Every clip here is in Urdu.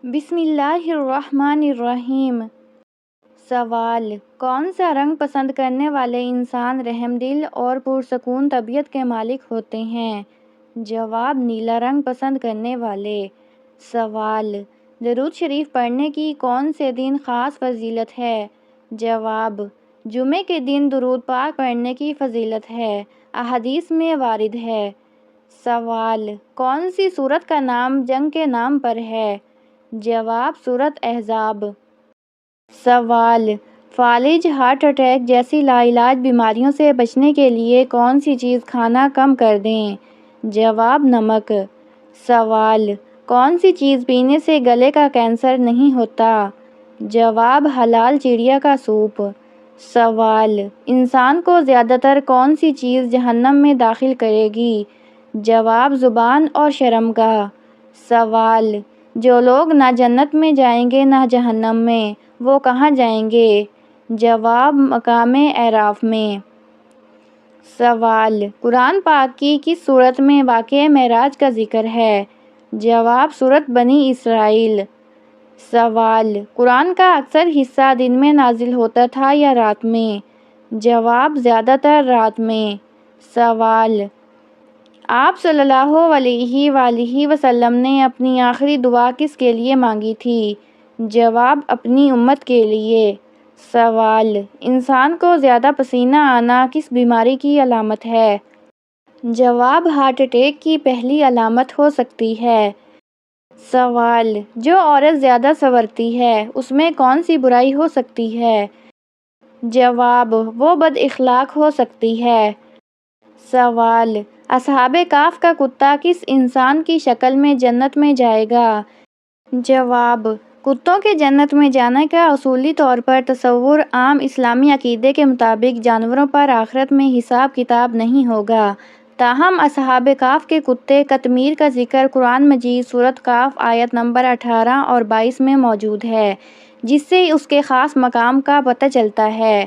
بسم اللہ الرحمن الرحیم۔ سوال: کون سا رنگ پسند کرنے والے انسان رحم دل اور پرسکون طبیعت کے مالک ہوتے ہیں؟ جواب: نیلا رنگ پسند کرنے والے۔ سوال: درود شریف پڑھنے کی کون سے دن خاص فضیلت ہے؟ جواب: جمعے کے دن درود پاک پڑھنے کی فضیلت ہے، احادیث میں وارد ہے۔ سوال: کون سی سورت کا نام جنگ کے نام پر ہے؟ جواب: سورۃ احزاب۔ سوال: فالج، ہارٹ اٹیک جیسی لاعلاج بیماریوں سے بچنے کے لیے کون سی چیز کھانا کم کر دیں؟ جواب: نمک۔ سوال: کون سی چیز پینے سے گلے کا کینسر نہیں ہوتا؟ جواب: حلال چڑیا کا سوپ۔ سوال: انسان کو زیادہ تر کون سی چیز جہنم میں داخل کرے گی؟ جواب: زبان اور شرمگاہ۔ سوال: جو لوگ نہ جنت میں جائیں گے نہ جہنم میں، وہ کہاں جائیں گے؟ جواب: مقام اعراف میں۔ سوال: قرآن پاک کی کس سورت میں واقعہ معراج کا ذکر ہے؟ جواب: سورۃ بنی اسرائیل۔ سوال: قرآن کا اکثر حصہ دن میں نازل ہوتا تھا یا رات میں؟ جواب: زیادہ تر رات میں۔ سوال: آپ صلی اللہ علیہ وآلہ وسلم نے اپنی آخری دعا کس کے لیے مانگی تھی؟ جواب: اپنی امت کے لیے۔ سوال: انسان کو زیادہ پسینہ آنا کس بیماری کی علامت ہے؟ جواب: ہارٹ اٹیک کی پہلی علامت ہو سکتی ہے۔ سوال: جو عورت زیادہ سنورتی ہے اس میں کون سی برائی ہو سکتی ہے؟ جواب: وہ بد اخلاق ہو سکتی ہے۔ سوال: اصحاب کہف کا کتا کس انسان کی شکل میں جنت میں جائے گا؟ جواب: کتوں کے جنت میں جانے کا اصولی طور پر تصور عام اسلامی عقیدے کے مطابق جانوروں پر آخرت میں حساب کتاب نہیں ہوگا، تاہم اصحاب کہف کے کتے قطمیر کا ذکر قرآن مجید سورۃ کہف آیت نمبر 18 اور 22 میں موجود ہے، جس سے اس کے خاص مقام کا پتہ چلتا ہے۔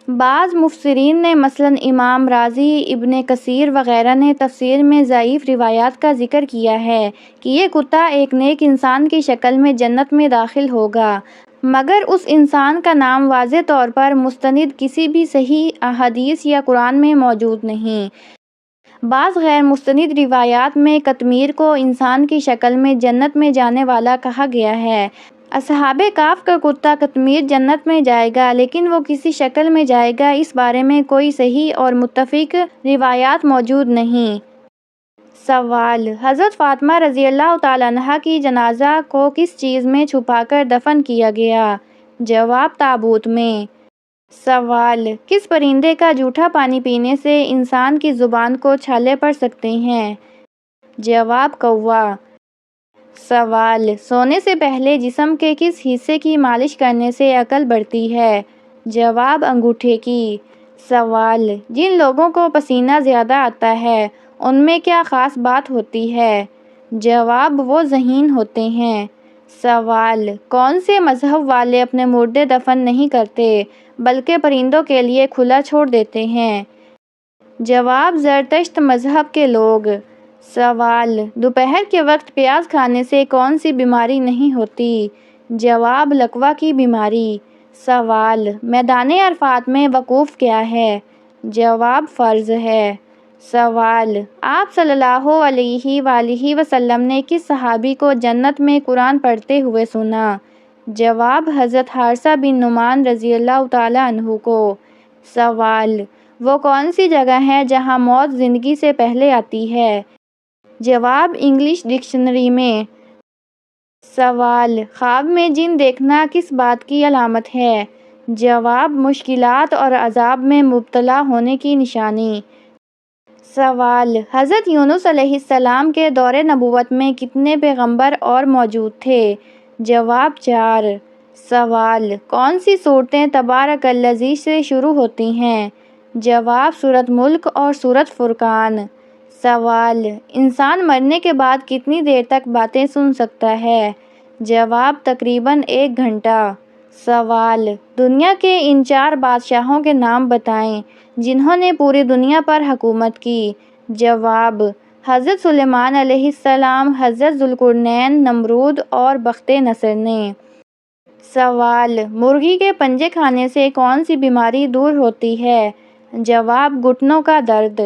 بعض مفسرین نے مثلاً امام رازی، ابن کثیر وغیرہ نے تفسیر میں ضعیف روایات کا ذکر کیا ہے کہ یہ کتا ایک نیک انسان کی شکل میں جنت میں داخل ہوگا، مگر اس انسان کا نام واضح طور پر مستند کسی بھی صحیح احادیث یا قرآن میں موجود نہیں۔ بعض غیر مستند روایات میں قطمیر کو انسان کی شکل میں جنت میں جانے والا کہا گیا ہے۔ اصحاب کہف کا کتا قطمیر جنت میں جائے گا، لیکن وہ کسی شکل میں جائے گا، اس بارے میں کوئی صحیح اور متفق روایات موجود نہیں۔ سوال: حضرت فاطمہ رضی اللہ تعالیٰ عنہا کی جنازہ کو کس چیز میں چھپا کر دفن کیا گیا؟ جواب: تابوت میں۔ سوال: کس پرندے کا جھوٹا پانی پینے سے انسان کی زبان کو چھالے پڑ سکتے ہیں؟ جواب: کوا۔ سوال: سونے سے پہلے جسم کے کس حصے کی مالش کرنے سے عقل بڑھتی ہے؟ جواب: انگوٹھے کی۔ سوال: جن لوگوں کو پسینہ زیادہ آتا ہے ان میں کیا خاص بات ہوتی ہے؟ جواب: وہ ذہین ہوتے ہیں۔ سوال: کون سے مذہب والے اپنے مردے دفن نہیں کرتے بلکہ پرندوں کے لیے کھلا چھوڑ دیتے ہیں؟ جواب: زرتشت مذہب کے لوگ۔ سوال: دوپہر کے وقت پیاز کھانے سے کون سی بیماری نہیں ہوتی؟ جواب: لقوا کی بیماری۔ سوال: میدان عرفات میں وقوف کیا ہے؟ جواب: فرض ہے۔ سوال: آپ صلی اللہ علیہ وآلہ وسلم نے کس صحابی کو جنت میں قرآن پڑھتے ہوئے سنا؟ جواب: حضرت حارثہ بن نعمان رضی اللہ تعالیٰ عنہ کو۔ سوال: وہ کون سی جگہ ہے جہاں موت زندگی سے پہلے آتی ہے؟ جواب: انگلش ڈکشنری میں۔ سوال: خواب میں جن دیکھنا کس بات کی علامت ہے؟ جواب: مشکلات اور عذاب میں مبتلا ہونے کی نشانی۔ سوال: حضرت یونس علیہ السلام کے دور نبوت میں کتنے پیغمبر اور موجود تھے؟ جواب: 4۔ سوال: کون سی سورتیں تبارک الذی سے شروع ہوتی ہیں؟ جواب: سورۃ ملک اور سورۃ فرقان۔ سوال: انسان مرنے کے بعد کتنی دیر تک باتیں سن سکتا ہے؟ جواب: تقریباً 1 گھنٹہ۔ سوال: دنیا کے ان 4 بادشاہوں کے نام بتائیں جنہوں نے پوری دنیا پر حکومت کی۔ جواب: حضرت سلیمان علیہ السلام، حضرت ذوالقرنین، نمرود اور بخت نصر نے۔ سوال: مرغی کے پنجے کھانے سے کون سی بیماری دور ہوتی ہے؟ جواب: گھٹنوں کا درد۔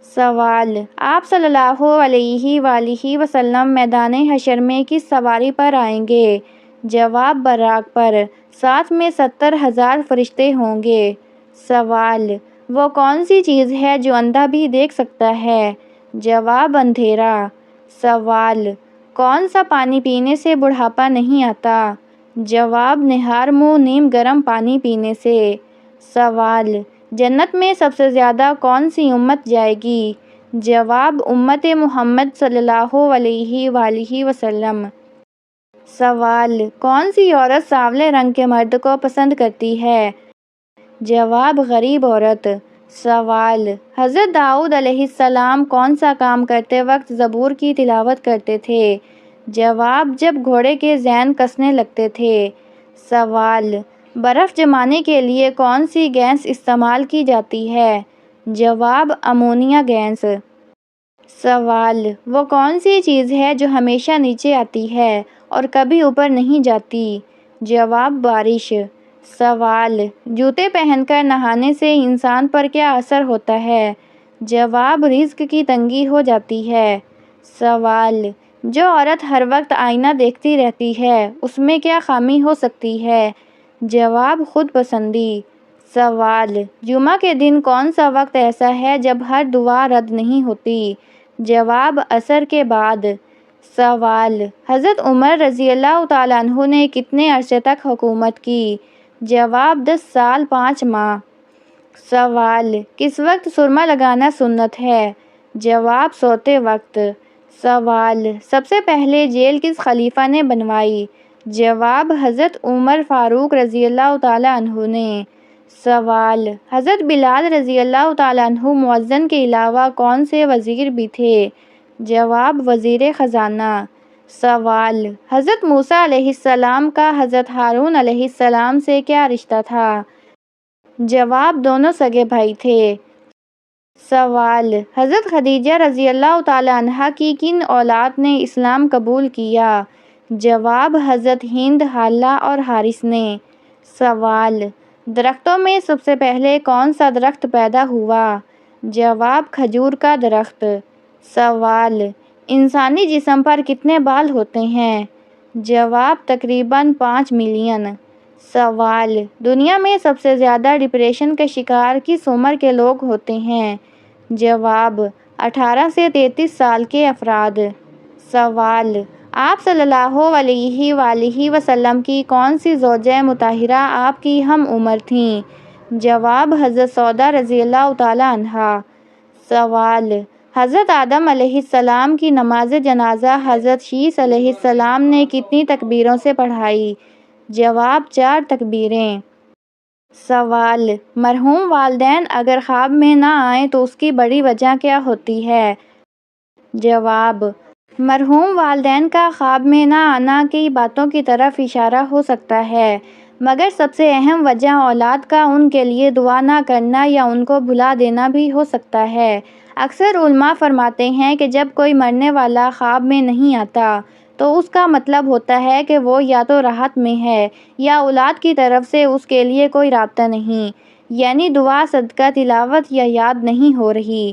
سوال: آپ صلی اللہ علیہ وآلہ وسلم میدان حشر میں کس سواری پر آئیں گے؟ جواب: براق پر، ساتھ میں 70,000 فرشتے ہوں گے۔ سوال: وہ کون سی چیز ہے جو اندھا بھی دیکھ سکتا ہے؟ جواب: اندھیرا۔ سوال: کون سا پانی پینے سے بڑھاپا نہیں آتا؟ جواب: نہار منہ نیم گرم پانی پینے سے۔ سوال: جنت میں سب سے زیادہ کون سی امت جائے گی؟ جواب: امت محمد صلی اللہ علیہ وآلہ وسلم۔ سوال: کون سی عورت سانولے رنگ کے مرد کو پسند کرتی ہے؟ جواب: غریب عورت۔ سوال: حضرت داؤد علیہ السلام کون سا کام کرتے وقت زبور کی تلاوت کرتے تھے؟ جواب: جب گھوڑے کے زین کسنے لگتے تھے۔ سوال: برف جمانے کے لیے کون سی گیس استعمال کی جاتی ہے؟ جواب: امونیا گیس۔ سوال: وہ کون سی چیز ہے جو ہمیشہ نیچے آتی ہے اور کبھی اوپر نہیں جاتی؟ جواب: بارش۔ سوال: جوتے پہن کر نہانے سے انسان پر کیا اثر ہوتا ہے؟ جواب: رزق کی تنگی ہو جاتی ہے۔ سوال: جو عورت ہر وقت آئینہ دیکھتی رہتی ہے اس میں کیا خامی ہو سکتی ہے؟ جواب: خود پسندی۔ سوال: جمعہ کے دن کون سا وقت ایسا ہے جب ہر دعا رد نہیں ہوتی؟ جواب: عصر کے بعد۔ سوال: حضرت عمر رضی اللہ تعالیٰ عنہ نے کتنے عرصے تک حکومت کی؟ جواب: 10 سال 5 ماہ۔ سوال: کس وقت سرما لگانا سنت ہے؟ جواب: سوتے وقت۔ سوال: سب سے پہلے جیل کس خلیفہ نے بنوائی؟ جواب: حضرت عمر فاروق رضی اللہ تعالیٰ عنہ نے۔ سوال: حضرت بلال رضی اللہ تعالیٰ عنہ مؤذن کے علاوہ کون سے وزیر بھی تھے؟ جواب: وزیر خزانہ۔ سوال: حضرت موسیٰ علیہ السلام کا حضرت ہارون علیہ السلام سے کیا رشتہ تھا؟ جواب: دونوں سگے بھائی تھے۔ سوال: حضرت خدیجہ رضی اللہ تعالیٰ عنہا کی کن اولاد نے اسلام قبول کیا؟ جواب: حضرت ہند، حالہ اور حارث نے۔ سوال: درختوں میں سب سے پہلے کون سا درخت پیدا ہوا؟ جواب: کھجور کا درخت۔ سوال: انسانی جسم پر کتنے بال ہوتے ہیں؟ جواب: تقریباً 5 ملین۔ سوال: دنیا میں سب سے زیادہ ڈپریشن کا شکار کس عمر کے لوگ ہوتے ہیں؟ جواب: 18 سے 33 سال کے افراد۔ سوال: آپ صلی اللہ علیہ وآلہ وسلم کی کون سی زوجہ مطہرہ آپ کی ہم عمر تھیں؟ جواب: حضرت سودا رضی اللہ تعالیٰ عنہا۔ سوال: حضرت آدم علیہ السلام کی نماز جنازہ حضرت شیث علیہ السلام نے کتنی تکبیروں سے پڑھائی؟ جواب: 4 تکبیریں۔ سوال: مرحوم والدین اگر خواب میں نہ آئیں تو اس کی بڑی وجہ کیا ہوتی ہے؟ جواب: مرحوم والدین کا خواب میں نہ آنا کئی باتوں کی طرف اشارہ ہو سکتا ہے، مگر سب سے اہم وجہ اولاد کا ان کے لیے دعا نہ کرنا یا ان کو بھلا دینا بھی ہو سکتا ہے۔ اکثر علماء فرماتے ہیں کہ جب کوئی مرنے والا خواب میں نہیں آتا تو اس کا مطلب ہوتا ہے کہ وہ یا تو راحت میں ہے یا اولاد کی طرف سے اس کے لیے کوئی رابطہ نہیں، یعنی دعا، صدقہ، تلاوت یا یاد نہیں ہو رہی۔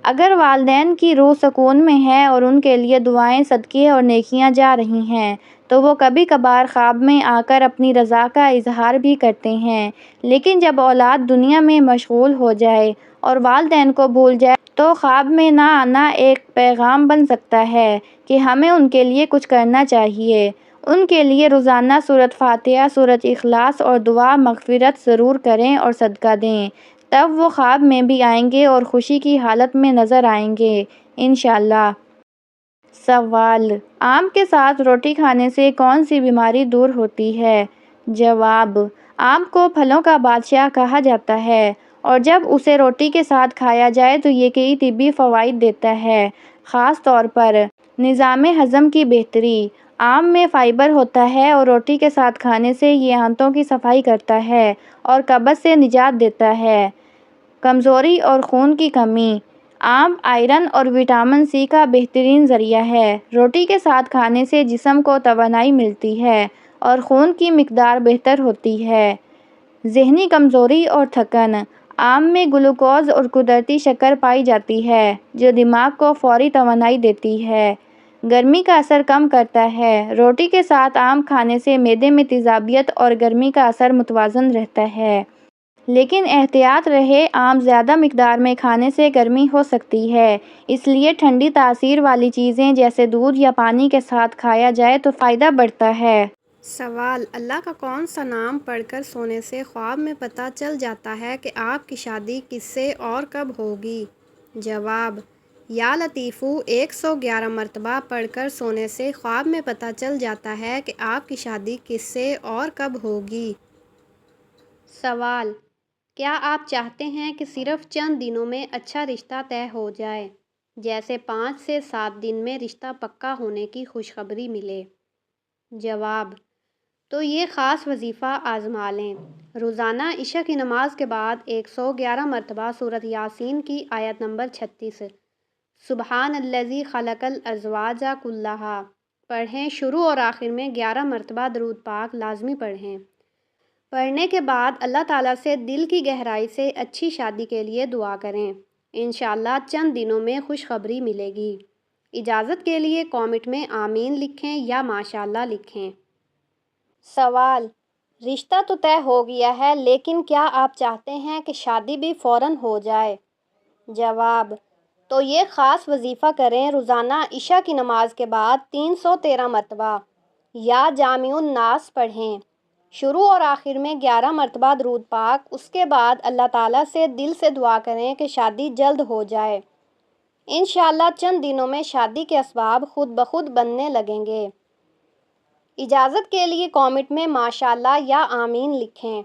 اگر والدین کی روح سکون میں ہے اور ان کے لیے دعائیں، صدقے اور نیکیاں جا رہی ہیں تو وہ کبھی کبھار خواب میں آ کر اپنی رضا کا اظہار بھی کرتے ہیں، لیکن جب اولاد دنیا میں مشغول ہو جائے اور والدین کو بھول جائے تو خواب میں نہ آنا ایک پیغام بن سکتا ہے کہ ہمیں ان کے لیے کچھ کرنا چاہیے۔ ان کے لیے روزانہ سورۃ فاتحہ، سورۃ اخلاص اور دعا مغفرت ضرور کریں اور صدقہ دیں، تب وہ خواب میں بھی آئیں گے اور خوشی کی حالت میں نظر آئیں گے انشاءاللہ۔ سوال: آم کے ساتھ روٹی کھانے سے کون سی بیماری دور ہوتی ہے؟ جواب: آم کو پھلوں کا بادشاہ کہا جاتا ہے اور جب اسے روٹی کے ساتھ کھایا جائے تو یہ کئی طبی فوائد دیتا ہے، خاص طور پر نظام ہضم کی بہتری۔ آم میں فائبر ہوتا ہے اور روٹی کے ساتھ کھانے سے یہ آنتوں کی صفائی کرتا ہے اور قبض سے نجات دیتا ہے۔ کمزوری اور خون کی کمی: آم آئرن اور وٹامن سی کا بہترین ذریعہ ہے۔ روٹی کے ساتھ کھانے سے جسم کو توانائی ملتی ہے اور خون کی مقدار بہتر ہوتی ہے۔ ذہنی کمزوری اور تھکن: آم میں گلوکوز اور قدرتی شکر پائی جاتی ہے جو دماغ کو فوری توانائی دیتی ہے۔ گرمی کا اثر کم کرتا ہے: روٹی کے ساتھ آم کھانے سے معدے میں تیزابیت اور گرمی کا اثر متوازن رہتا ہے۔ لیکن احتیاط رہے، آم زیادہ مقدار میں کھانے سے گرمی ہو سکتی ہے، اس لیے ٹھنڈی تاثیر والی چیزیں جیسے دودھ یا پانی کے ساتھ کھایا جائے تو فائدہ بڑھتا ہے۔ سوال: اللہ کا کون سا نام پڑھ کر سونے سے خواب میں پتہ چل جاتا ہے کہ آپ کی شادی کس سے اور کب ہوگی؟ جواب: یا لطیفو 111 مرتبہ پڑھ کر سونے سے خواب میں پتہ چل جاتا ہے کہ آپ کی شادی کس سے اور کب ہوگی۔ سوال: کیا آپ چاہتے ہیں کہ صرف چند دنوں میں اچھا رشتہ طے ہو جائے، جیسے 5 سے 7 دن میں رشتہ پکا ہونے کی خوشخبری ملے؟ جواب: تو یہ خاص وظیفہ آزما لیں۔ روزانہ عشاء کی نماز کے بعد 111 مرتبہ سورۃ یاسین کی آیت نمبر 36 سبحان الذی خلق الازواج کلھا پڑھیں۔ شروع اور آخر میں 11 مرتبہ درود پاک لازمی پڑھیں۔ پڑھنے کے بعد اللہ تعالیٰ سے دل کی گہرائی سے اچھی شادی کے لیے دعا کریں۔ انشاءاللہ چند دنوں میں خوشخبری ملے گی۔ اجازت کے لیے کامنٹ میں آمین لکھیں یا ماشاءاللہ لکھیں۔ سوال: رشتہ تو طے ہو گیا ہے لیکن کیا آپ چاہتے ہیں کہ شادی بھی فوراً ہو جائے؟ جواب: تو یہ خاص وظیفہ کریں۔ روزانہ عشاء کی نماز کے بعد 313 مرتبہ یا جامع الناس پڑھیں۔ شروع اور آخر میں 11 مرتبہ درود پاک، اس کے بعد اللہ تعالیٰ سے دل سے دعا کریں کہ شادی جلد ہو جائے۔ انشاءاللہ چند دنوں میں شادی کے اسباب خود بخود بننے لگیں گے۔ اجازت کے لیے کامنٹ میں ماشاءاللہ یا آمین لکھیں۔